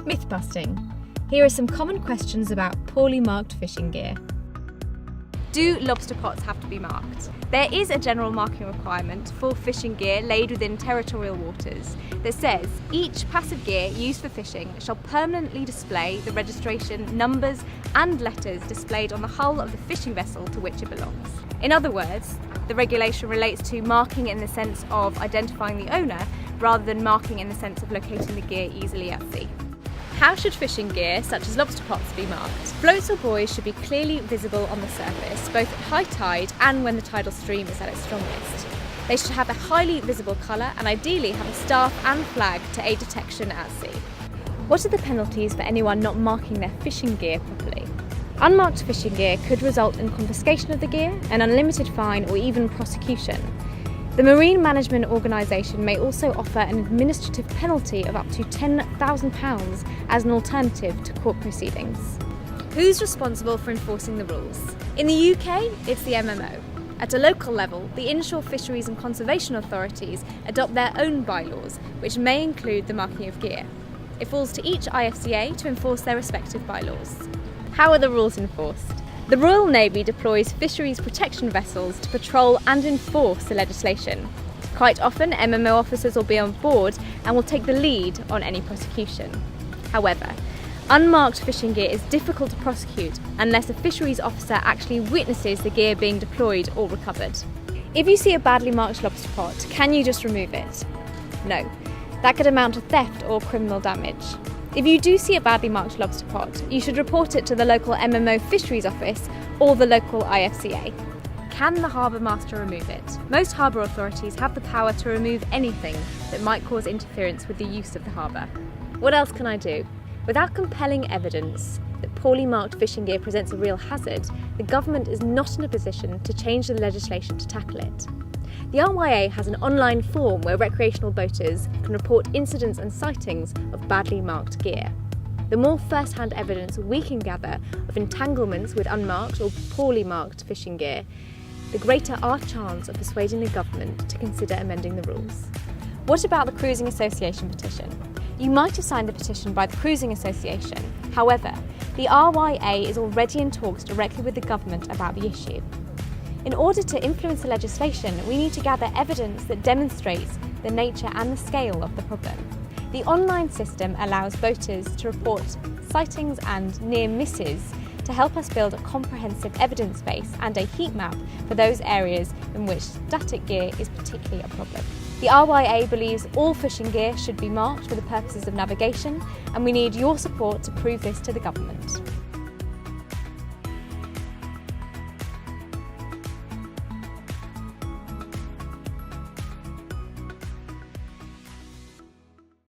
Myth busting. Here are some common questions about poorly marked fishing gear. Do lobster pots have to be marked? There is a general marking requirement for fishing gear laid within territorial waters that says each passive gear used for fishing shall permanently display the registration numbers and letters displayed on the hull of the fishing vessel to which it belongs. In other words, the regulation relates to marking in the sense of identifying the owner rather than marking in the sense of locating the gear easily at sea. How should fishing gear, such as lobster pots, be marked? Floats or buoys should be clearly visible on the surface, both at high tide and when the tidal stream is at its strongest. They should have a highly visible colour and ideally have a staff and flag to aid detection at sea. What are the penalties for anyone not marking their fishing gear properly? Unmarked fishing gear could result in confiscation of the gear, an unlimited fine or even prosecution. The Marine Management Organisation may also offer an administrative penalty of up to £10,000 as an alternative to court proceedings. Who's responsible for enforcing the rules? In the UK, it's the MMO. At a local level, the inshore fisheries and conservation authorities adopt their own bylaws, which may include the marking of gear. It falls to each IFCA to enforce their respective bylaws. How are the rules enforced? The Royal Navy deploys fisheries protection vessels to patrol and enforce the legislation. Quite often, MMO officers will be on board and will take the lead on any prosecution. However, unmarked fishing gear is difficult to prosecute unless a fisheries officer actually witnesses the gear being deployed or recovered. If you see a badly marked lobster pot, can you just remove it? No. That could amount to theft or criminal damage. If you do see a badly marked lobster pot, you should report it to the local MMO fisheries office or the local IFCA. Can the Harbormaster remove it? Most harbour authorities have the power to remove anything that might cause interference with the use of the harbour. What else can I do? Without compelling evidence that poorly marked fishing gear presents a real hazard, the government is not in a position to change the legislation to tackle it. The RYA has an online form where recreational boaters can report incidents and sightings of badly marked gear. The more first-hand evidence we can gather of entanglements with unmarked or poorly marked fishing gear, the greater our chance of persuading the government to consider amending the rules. What about the Cruising Association petition? You might have signed the petition by the Cruising Association. However, the RYA is already in talks directly with the government about the issue. In order to influence the legislation, we need to gather evidence that demonstrates the nature and the scale of the problem. The online system allows boaters to report sightings and near misses to help us build a comprehensive evidence base and a heat map for those areas in which static gear is particularly a problem. The RYA believes all fishing gear should be marked for the purposes of navigation, and we need your support to prove this to the government.